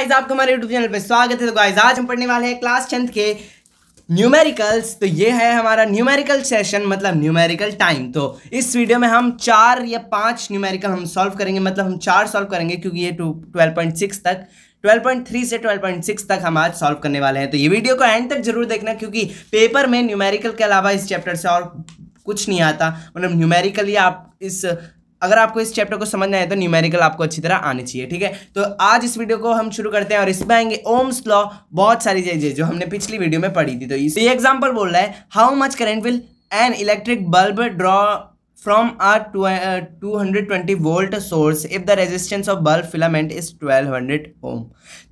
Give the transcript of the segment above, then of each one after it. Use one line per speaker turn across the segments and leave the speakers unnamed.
Guys, आपको हमारे YouTube channel पे स्वागत है। तो गाइस, आज हम पढ़ने वाले हैं क्लास 10th के न्यूमेरिकल्स। तो ये है हमारा न्यूमेरिकल सेशन, मतलब न्यूमेरिकल टाइम। तो इस वीडियो में हम 4 या 5 न्यूमेरिकल हम सॉल्व करेंगे, मतलब हम 4 सॉल्व करेंगे क्योंकि ये 12.6 तक 12.3 से 12.6 तक हम आज सॉल्व करने वाले हैं। तो ये वीडियो को एंड तक जरूर देखना, क्योंकि पेपर में न्यूमेरिकल के अलावा इस चैप्टर से और कुछ नहीं आता। मतलब न्यूमेरिकली आप अगर आपको इस चैप्टर को समझना है तो न्यूमेरिकल आपको अच्छी तरह आनी चाहिए, ठीक है। तो आज इस वीडियो को हम शुरू करते हैं और इसमें आएंगे ओम्स लॉ, बहुत सारी चीजें जो हमने पिछली वीडियो में पढ़ी थी। तो ये एग्जांपल बोल रहा है, how much current will an electric bulb draw from a 220 volt source if the resistance of bulb filament is 1200 ओम।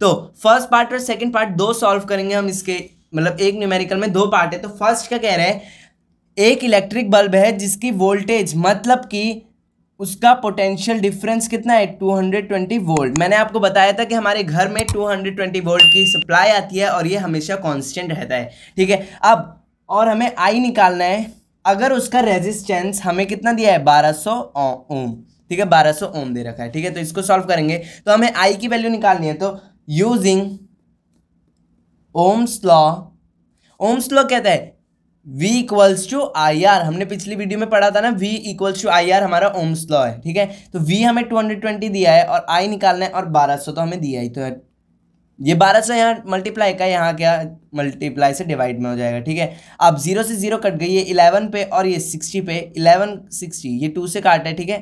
तो फर्स्ट पार्ट और सेकेंड पार्ट दो सॉल्व करेंगे हम इसके, मतलब एक न्यूमेरिकल में 2 पार्ट है। तो फर्स्ट क्या कह रहे हैं, एक इलेक्ट्रिक बल्ब है जिसकी वोल्टेज, मतलब कि उसका पोटेंशियल डिफरेंस कितना है, 220 वोल्ट। मैंने आपको बताया था कि हमारे घर में 220 वोल्ट की सप्लाई आती है और ये हमेशा कांस्टेंट रहता है, ठीक है। अब और हमें आई निकालना है। अगर उसका रेजिस्टेंस हमें कितना दिया है, 1200 ओम, ठीक है, 1200 ओम दे रखा है, ठीक है। तो इसको सॉल्व करेंगे तो हमें आई की वैल्यू निकालनी है। तो यूजिंग ओम्स लॉ कहता है V equals to I R. हमने पिछली वीडियो में पढ़ा था ना, V equals to I R हमारा ओम्स लॉ है, ठीक है। तो V हमें 220 दिया है और I निकालना है, और 1200 तो हमें दिया ही। तो ये 1200 यहाँ मल्टीप्लाई का, यहाँ क्या मल्टीप्लाई से डिवाइड में हो जाएगा, ठीक है। अब 0 से 0 कट गई, ये 11 पे और ये 60 पे, 1160 ये 2 से काटा है, ठीक है।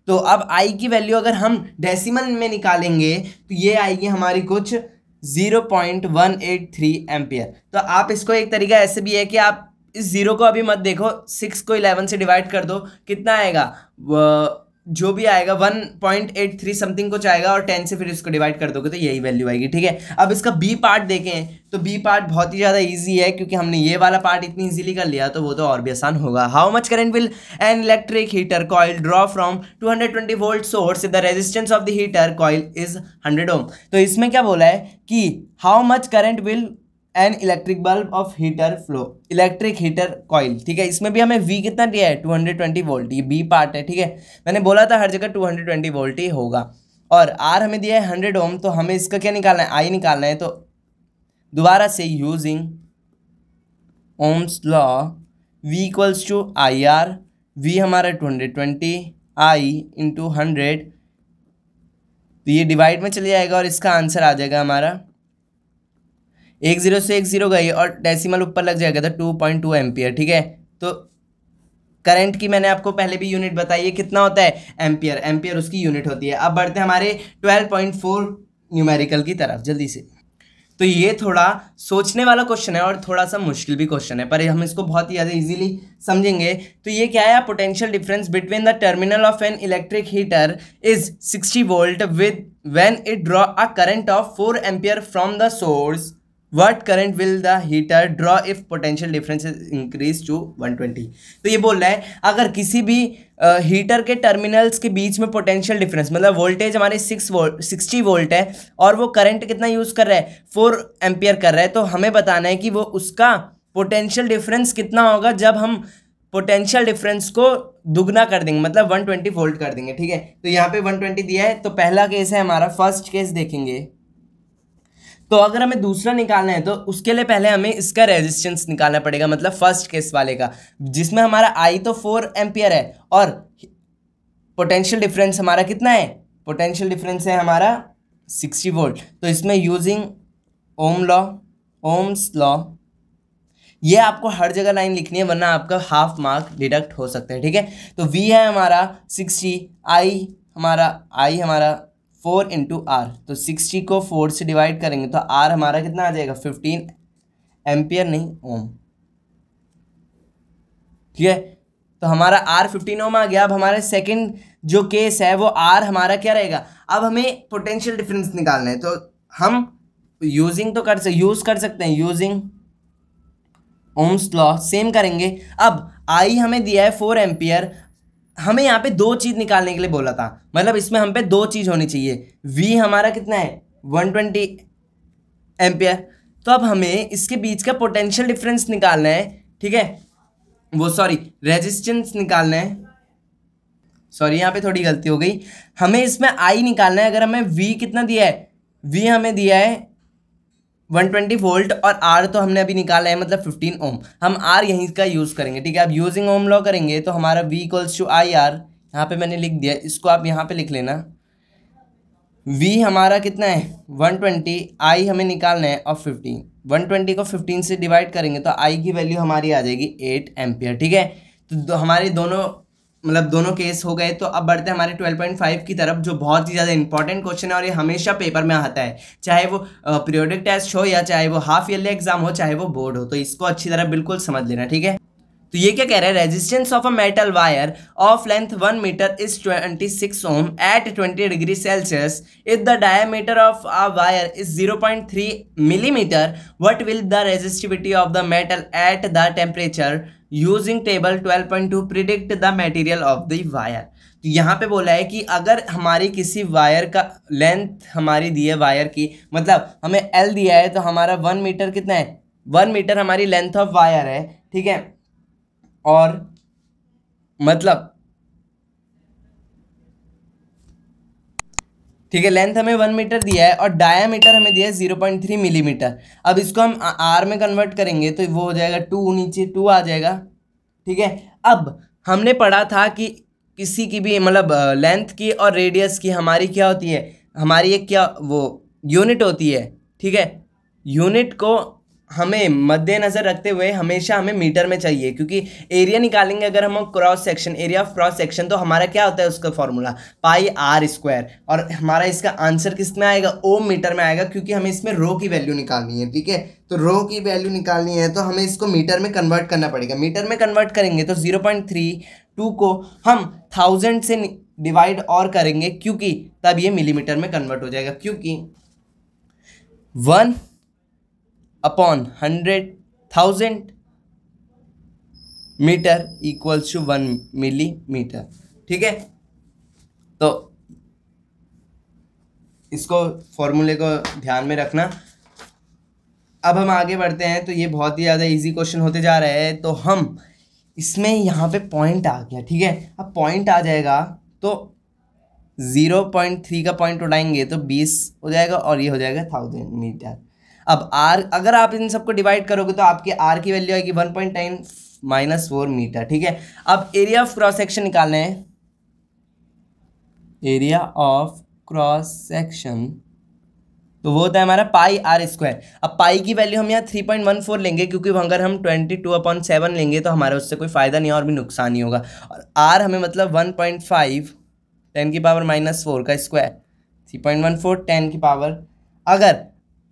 तो अब I की वैल्यू अगर हम डेसिमल में निकालेंगे तो ये आएगी हमारी कुछ 0.183 एम्पियर। तो आप इसको एक तरीका ऐसे भी है कि आप इस 0 को अभी मत देखो, 6 को 11 से डिवाइड कर दो, कितना आएगा, जो भी आएगा 1.83 समथिंग कुछ आएगा, और 10 से फिर इसको डिवाइड कर दोगे तो यही वैल्यू आएगी, ठीक है। अब इसका बी पार्ट देखें तो बी पार्ट बहुत ही ज़्यादा इजी है, क्योंकि हमने ये वाला पार्ट इतनी इजीली कर लिया तो वो तो और भी आसान होगा। How much current will an electric heater coil draw from 220 volt source if the resistance of the heater coil is 100 ओम। तो इसमें क्या बोला है कि how much current will an electric bulb of heater flow, electric heater coil, ठीक है। इसमें भी हमें V कितना दिया है, 220 वोल्ट, ये B पार्ट है, ठीक है। मैंने बोला था हर जगह 220 वोल्ट ही होगा, और R हमें दिया है 100 ओम। तो हमें इसका क्या निकालना है, I निकालना है। तो दोबारा से using Ohm's law, V equals to I R, V हमारा 220, I इंटू 100, तो ये डिवाइड में चले जाएगा और इसका आंसर आ जाएगा हमारा, एक 0 से एक 0 गई और डेसिमल ऊपर लग जाएगा, तो 2.2 एम्पियर, ठीक है। तो करंट की मैंने आपको पहले भी यूनिट बताई है, कितना होता है, एम्पियर, एम्पियर उसकी यूनिट होती है। अब बढ़ते हैं हमारे 12.4 न्यूमेरिकल की तरफ जल्दी से। तो ये थोड़ा सोचने वाला क्वेश्चन है और थोड़ा सा मुश्किल भी क्वेश्चन है, पर हम इसको बहुत ही ज़्यादा इजीली समझेंगे। तो ये क्या है, potential difference between the terminal of an electric heater is 60 volt with when it draw a current of 4 ampere from the source, What current will the heater draw if potential difference is increased to 120? तो ये बोल रहा है, अगर किसी भी heater के terminals के बीच में पोटेंशियल डिफरेंस, मतलब वोल्टेज हमारे 60 वोल्ट है और वो करंट कितना यूज़ कर रहा है, 4 एम्पियर कर रहा है, तो हमें बताना है कि वो उसका पोटेंशियल डिफरेंस कितना होगा जब हम पोटेंशियल डिफरेंस को दुगना कर देंगे, मतलब 120 वोल्ट कर देंगे, ठीक है। तो यहाँ पे 120 दिया है। तो पहला केस है हमारा, फर्स्ट केस देखेंगे। तो अगर हमें दूसरा निकालना है तो उसके लिए पहले हमें इसका रेजिस्टेंस निकालना पड़ेगा, मतलब फर्स्ट केस वाले का, जिसमें हमारा I तो 4 एम्पियर है और पोटेंशियल डिफरेंस हमारा कितना है, पोटेंशियल डिफरेंस है हमारा 60 वोल्ट। तो इसमें यूजिंग ओम्स लॉ, ये आपको हर जगह लाइन लिखनी है वरना आपका हाफ मार्क डिडक्ट हो सकते हैं, ठीक है। तो V है हमारा 60, I हमारा 4 इंटू आर, तो 60 को 4 से डिवाइड करेंगे तो R हमारा कितना आ जाएगा, 15 एम्पियर, नहीं ओम, ठीक है। तो हमारा R 15 ओम आ गया। अब हमारा सेकंड जो केस है वो R हमारा क्या रहेगा, अब हमें पोटेंशियल डिफरेंस निकालना है। तो हम यूज कर सकते हैं यूजिंग ओम्स लॉ, सेम करेंगे। अब I हमें दिया है 4 एम्पियर, हमें यहाँ पे 2 चीज़ निकालने के लिए बोला था, मतलब इसमें हम पे 2 चीज़ होनी चाहिए। V हमारा कितना है, 120 एम्पियर। तो अब हमें इसके बीच का पोटेंशियल डिफरेंस निकालना है, ठीक है, रेजिस्टेंस निकालना है। यहाँ पे थोड़ी गलती हो गई, हमें इसमें I निकालना है। अगर हमें V कितना दिया है, V हमें दिया है 120 वोल्ट और R तो हमने अभी निकाला है मतलब 15 ओम। हम R यहीं का यूज़ करेंगे, ठीक है। अब यूजिंग ओम लॉ करेंगे तो हमारा V equals to I R, यहाँ पे मैंने लिख दिया, इसको आप यहाँ पे लिख लेना। V हमारा कितना है 120, I हमें निकालना है और 15, 120 को 15 से डिवाइड करेंगे तो I की वैल्यू हमारी आ जाएगी 8 एम्पियर, ठीक है। तो हमारे दोनों मतलब दोनों केस हो गए। तो अब बढ़ते हैं हमारे 12.5 की तरफ, जो बहुत ही ज़्यादा इंपॉर्टेंट क्वेश्चन है और ये हमेशा पेपर में आता है, चाहे वो पीरियोडिक टेस्ट हो या चाहे वो हाफ ईयरली एग्जाम हो, चाहे वो बोर्ड हो। तो इसको अच्छी तरह बिल्कुल समझ लेना, ठीक है। तो ये क्या कह रहा है, resistance of a metal wire of length 1 metre is 26 ohm at 20 degree Celsius. If the diameter of a wire is 0.3 millimetre, what will the resistivity of the metal at the temperature using table 12.2 predict the material of the wire. तो यहाँ पे बोला है कि अगर हमारी किसी wire का लेंथ हमारी दी है वायर की, मतलब हमें L दिया है, तो हमारा 1 मीटर कितना है, 1 मीटर हमारी लेंथ ऑफ वायर है, ठीक है। और मतलब ठीक है, लेंथ हमें 1 मीटर दिया है और डायामीटर हमें दिया है 0.3 मिलीमीटर। अब इसको हम आर में कन्वर्ट करेंगे तो वो हो जाएगा 2, नीचे 2 आ जाएगा, ठीक है। अब हमने पढ़ा था कि किसी की भी मतलब लेंथ की और रेडियस की हमारी क्या होती है, हमारी एक क्या वो यूनिट होती है, ठीक है। यूनिट को हमें मद्देनज़र रखते हुए हमेशा हमें मीटर में चाहिए, क्योंकि एरिया निकालेंगे अगर हम cross section, area of cross section, तो हमारा क्या होता है उसका फॉर्मूला पाई आर स्क्वायर, और हमारा इसका आंसर किस में आएगा, ओम मीटर में आएगा, क्योंकि हमें इसमें रो की वैल्यू निकालनी है, ठीक है। तो रो की वैल्यू निकालनी है तो हमें इसको मीटर में कन्वर्ट करना पड़ेगा। मीटर में कन्वर्ट करेंगे तो 0.32 को हम 1000 से डिवाइड और करेंगे, क्योंकि तब ये मिलीमीटर में कन्वर्ट हो जाएगा, क्योंकि 1/100,000 मीटर इक्वल्स टू 1 मिलीमीटर, ठीक है। तो इसको फॉर्मूले को ध्यान में रखना। अब हम आगे बढ़ते हैं, तो ये बहुत ही ज़्यादा इजी क्वेश्चन होते जा रहे हैं। तो हम इसमें यहाँ पे पॉइंट आ गया, ठीक है। अब पॉइंट आ जाएगा तो 0.3 का पॉइंट उड़ाएंगे तो 20 हो जाएगा और ये हो जाएगा 1000 मीटर। अब आर अगर आप इन सबको डिवाइड करोगे तो आपकी आर की वैल्यू आएगी 1.10 - 4 मीटर, ठीक है। अब एरिया ऑफ क्रॉस सेक्शन निकालना है, एरिया ऑफ क्रॉस सेक्शन, तो वो होता है हमारा पाई आर स्क्वायर। अब पाई की वैल्यू हम यहाँ 3.14 लेंगे, क्योंकि अगर हम 22/7 लेंगे तो हमारा उससे कोई फ़ायदा नहीं और भी नुकसान ही होगा। और आर हमें मतलब 1.5 10⁻⁻4 का स्क्वायर, 3.14 10⁻। अगर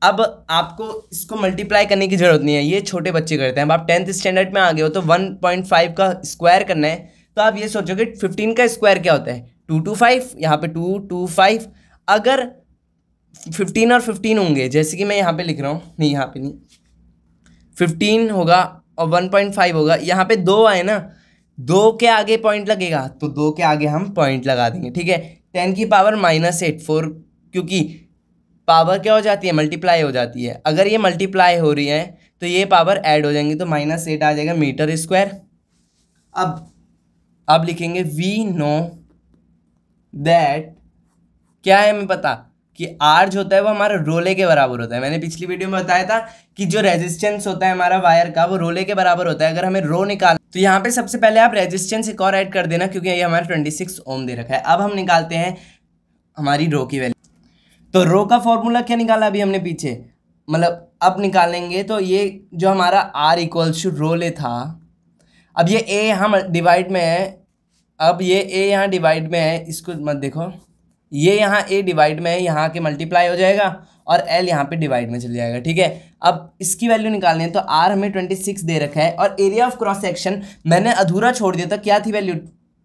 अब आपको इसको मल्टीप्लाई करने की ज़रूरत नहीं है, ये छोटे बच्चे करते हैं। अब आप 10th स्टैंडर्ड में आ गए हो तो 1.5 का स्क्वायर करना है, तो आप ये सोचोगे 15 का स्क्वायर क्या होता है, 225, यहाँ पे 225। अगर 15 और 15 होंगे, जैसे कि मैं यहाँ पे लिख रहा हूँ, नहीं यहाँ पे नहीं, 15 होगा और 1.5 होगा, यहाँ पे 2 आए ना, 2 के आगे पॉइंट लगेगा तो 2 के आगे हम पॉइंट लगा देंगे, ठीक है। 10⁻⁻8 4, क्योंकि पावर क्या हो जाती है, मल्टीप्लाई हो जाती है। अगर ये मल्टीप्लाई हो रही है तो ये पावर ऐड हो जाएंगी, तो -8 आ जाएगा मीटर स्क्वायर। अब लिखेंगे वी नो दैट, क्या है हमें पता कि आर जो होता है वो हमारा रोले के बराबर होता है। मैंने पिछली वीडियो में बताया था कि जो रेजिस्टेंस होता है हमारा वायर का वो रोले के बराबर होता है। अगर हमें रो निकाल, तो यहाँ पे सबसे पहले आप रेजिस्टेंस एक और ऐड कर देना, क्योंकि ये हमारा 26 ओम दे रखा है। अब हम निकालते हैं हमारी रो की वैल्यू। तो रो का फॉर्मूला क्या निकाला अभी हमने पीछे, मतलब अब निकालेंगे तो ये जो हमारा आर इक्वल्स टू रोले था, अब ये ए यहाँ डिवाइड में है, अब ये ए यहाँ डिवाइड में है, इसको मत देखो, ये यहाँ ए डिवाइड में है, यहाँ के मल्टीप्लाई हो जाएगा और एल यहाँ पे डिवाइड में चल जाएगा, ठीक है। अब इसकी वैल्यू निकालनी है, तो आर हमें 26 दे रखा है और एरिया ऑफ क्रॉस सेक्शन मैंने अधूरा छोड़ दिया था, क्या थी वैल्यू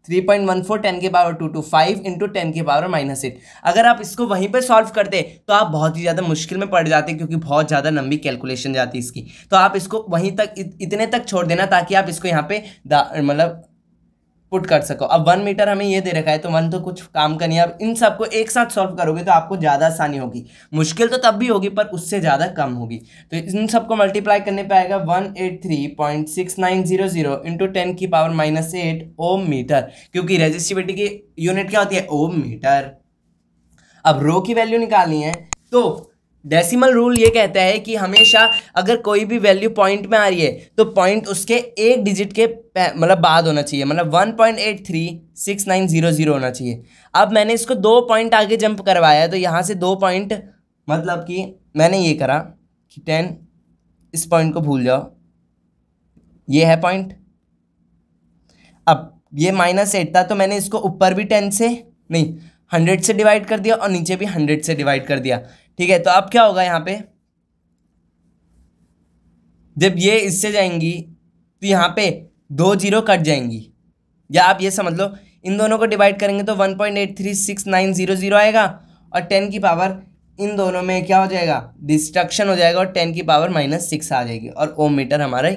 3.14 10⁻2 to 5 × 10⁻−8। अगर आप इसको वहीं पे सॉल्व करते तो आप बहुत ही ज़्यादा मुश्किल में पड़ जाते, क्योंकि बहुत ज़्यादा लंबी कैलकुलेशन जाती इसकी। तो आप इसको वहीं तक इतने तक छोड़ देना, ताकि आप इसको यहाँ पे मतलब पुट कर सको। अब 1 मीटर हमें ये दे रखा है, तो 1 तो कुछ काम का नहीं है। अब इन सबको एक साथ सॉल्व करोगे तो आपको ज़्यादा आसानी होगी, मुश्किल तो तब भी होगी पर उससे ज़्यादा कम होगी। तो इन सबको मल्टीप्लाई करने पे आएगा 183.6900 × 10⁻−8 ओम मीटर, क्योंकि रेजिस्टिविटी की यूनिट क्या होती है, ओम मीटर। अब रो की वैल्यू निकालनी है, तो डेसिमल रूल ये कहता है कि हमेशा अगर कोई भी वैल्यू पॉइंट में आ रही है तो पॉइंट उसके एक डिजिट के मतलब बाद होना चाहिए, मतलब 1.836900 होना चाहिए। अब मैंने इसको 2 पॉइंट आगे जंप करवाया है, तो यहाँ से 2 पॉइंट, मतलब कि मैंने ये करा कि 10, इस पॉइंट को भूल जाओ, ये है पॉइंट। अब ये -8 था तो मैंने इसको ऊपर भी 10 से नहीं 100 से डिवाइड कर दिया और नीचे भी 100 से डिवाइड कर दिया, ठीक है। तो अब क्या होगा यहाँ पे, जब ये इससे जाएंगी तो यहाँ पे 2 0 कट जाएंगी, या आप ये समझ लो इन दोनों को डिवाइड करेंगे तो 1.836900 आएगा और 10 की पावर इन दोनों में क्या हो जाएगा, डिस्ट्रक्शन हो जाएगा और 10 की पावर -6 आ जाएगी और ओम मीटर हमारा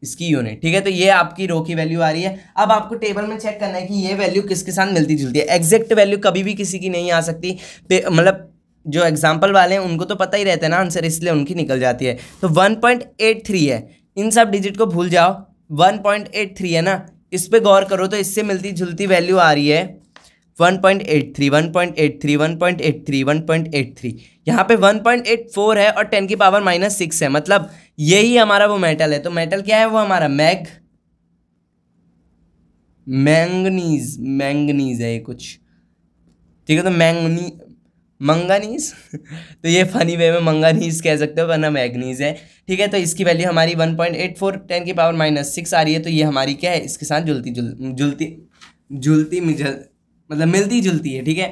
इसकी यूनिट, ठीक है। तो ये आपकी रो की वैल्यू आ रही है। अब आपको टेबल में चेक करना है कि ये वैल्यू किसके साथ मिलती जुलती है। एग्जैक्ट वैल्यू कभी भी किसी की नहीं आ सकती, मतलब जो एग्जाम्पल वाले हैं उनको तो पता ही रहता है ना आंसर, इसलिए उनकी निकल जाती है। तो 1.83 है, इन सब डिजिट को भूल जाओ, 1.83 है ना, इस पे गौर करो तो इससे मिलती जुलती वैल्यू आ रही है 1.83, 1.83, 1.83, 1.83। यहाँ पे 1.84 है और 10 की पावर -6 है, मतलब यही हमारा वो मेटल है। तो मेटल क्या है, वो हमारा मैंगनीज है ये कुछ, ठीक है। तो मंगानीज तो ये फनी वे में मंगानीज कह सकते हो, वरना मैग्नीज है, ठीक है। तो इसकी वैल्यू हमारी 1.84, 10 की पावर -6 आ रही है। तो ये हमारी क्या है, इसके साथ मतलब मिलती जुलती है, ठीक है।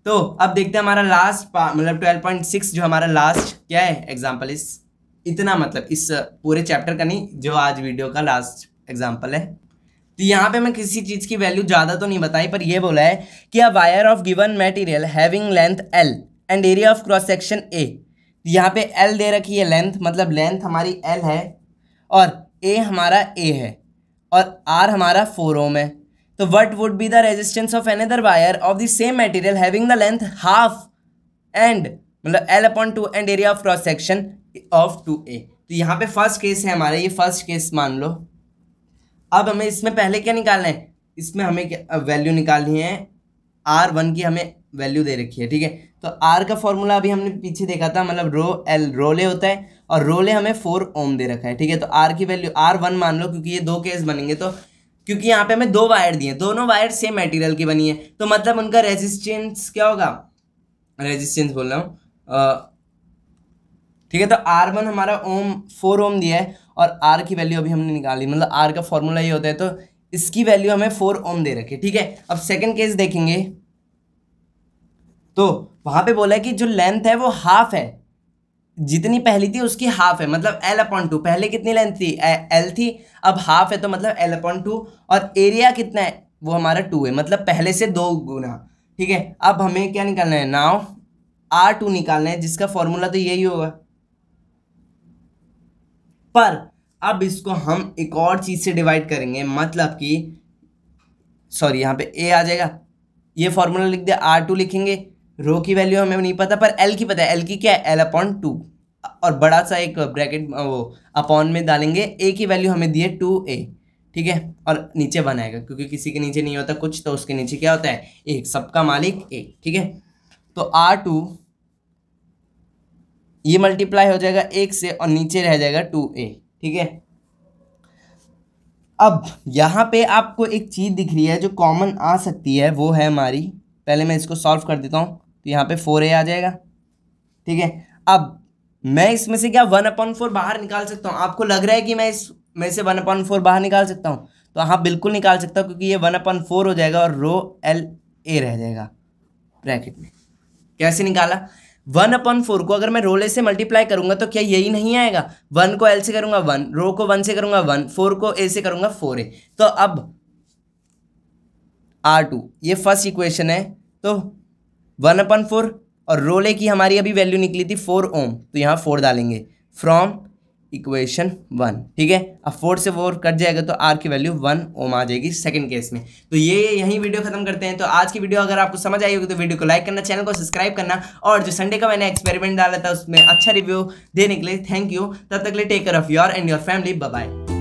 तो अब देखते हैं हमारा लास्ट मतलब 12.6 जो हमारा लास्ट क्या है एग्जाम्पल, इतना मतलब इस पूरे चैप्टर का नहीं, जो आज वीडियो का लास्ट एग्जाम्पल है। तो यहाँ पे मैं किसी चीज़ की वैल्यू ज़्यादा तो नहीं बताई, पर ये बोला है कि a wire of given material having length L and area of cross section A। यहाँ पे L दे रखी है लेंथ, मतलब लेंथ हमारी L है और A हमारा A है और R हमारा 4 ओम है। तो what would be the resistance of another wire of the same material having the length half and मतलब L/2 and area of cross section of 2A। तो यहाँ पे फर्स्ट केस है हमारा, ये फर्स्ट केस मान लो। अब हमें इसमें पहले क्या निकालना है, इसमें हमें क्या वैल्यू निकालनी है, R1 की हमें वैल्यू दे रखी है, ठीक है। तो R का फॉर्मूला अभी हमने पीछे देखा था, मतलब रोले होता है और रोले हमें 4 ओम दे रखा है, ठीक है। तो R की वैल्यू R1 मान लो, क्योंकि ये 2 केस बनेंगे, तो क्योंकि यहाँ पे हमें 2 वायर दिए, दोनों वायर सेम मटेरियल की बनी है, तो मतलब उनका रेजिस्टेंस क्या होगा, रेजिस्टेंस बोल रहा हूँ, ठीक है। तो R1 हमारा 4 ओम दिया है और R की वैल्यू अभी हमने निकाली, मतलब R का फॉर्मूला ये होता है, तो इसकी वैल्यू हमें 4 ओम दे रखी है, ठीक है। अब सेकंड केस देखेंगे तो वहां पे बोला है कि जो लेंथ है वो हाफ है, जितनी पहली थी उसकी हाफ है, मतलब L/2। पहले कितनी लेंथ थी, L थी, अब हाफ है तो मतलब L/2, और एरिया कितना है, वो हमारा 2 है, मतलब पहले से 2 गुना, ठीक है। अब हमें क्या निकालना है, नाउ R2 निकालना है, जिसका फॉर्मूला तो यही होगा, पर अब इसको हम एक और चीज से डिवाइड करेंगे, मतलब कि सॉरी यहाँ पे A आ जाएगा, ये फॉर्मूला लिख दिया, R2 लिखेंगे, रो की वैल्यू हमें नहीं पता पर L की पता है, L की क्या है, L/2, और बड़ा सा एक ब्रैकेट वो अपॉन में डालेंगे, A की वैल्यू हमें दी है 2A, ठीक है, और नीचे 1 आएगा, क्योंकि किसी के नीचे नहीं होता कुछ, तो उसके नीचे क्या होता है, एक, सबका मालिक एक, ठीक है। तो R2 ये मल्टीप्लाई हो जाएगा 1 से और नीचे रह जाएगा 2A, ठीक है। अब यहाँ पे आपको एक चीज़ दिख रही है जो कॉमन आ सकती है, वो है हमारी, पहले मैं इसको सॉल्व कर देता हूँ, तो यहाँ पे 4A आ जाएगा, ठीक है। अब मैं इसमें से क्या 1/4 बाहर निकाल सकता हूँ, आपको लग रहा है कि मैं इसमें से 1/4 बाहर निकाल सकता हूँ, तो हाँ बिल्कुल निकाल सकता हूँ, क्योंकि ये 1/4 हो जाएगा और रो LA रह जाएगा ब्रैकेट में। कैसे निकाला, 1/4 को अगर मैं रोले से मल्टीप्लाई करूंगा तो क्या यही नहीं आएगा, 1 को L से करूंगा 1, रो को 1 से करूंगा 1, 4 को A से करूंगा 4A। तो अब R2 ये फर्स्ट इक्वेशन है, तो 1/4 और रोले की हमारी अभी वैल्यू निकली थी 4 ओम, तो यहाँ 4 डालेंगे फ्रॉम इक्वेशन 1, ठीक है। अब 4 से 4 कट जाएगा तो R की वैल्यू 1 ओम आ जाएगी सेकंड केस में। तो ये यहीं वीडियो खत्म करते हैं। तो आज की वीडियो अगर आपको समझ आई होगी तो वीडियो को लाइक करना, चैनल को सब्सक्राइब करना, और जो संडे का मैंने एक्सपेरिमेंट डाला था उसमें अच्छा रिव्यू देने के लिए थैंक यू। तब तक के लिए take care of your and your family, bye bye.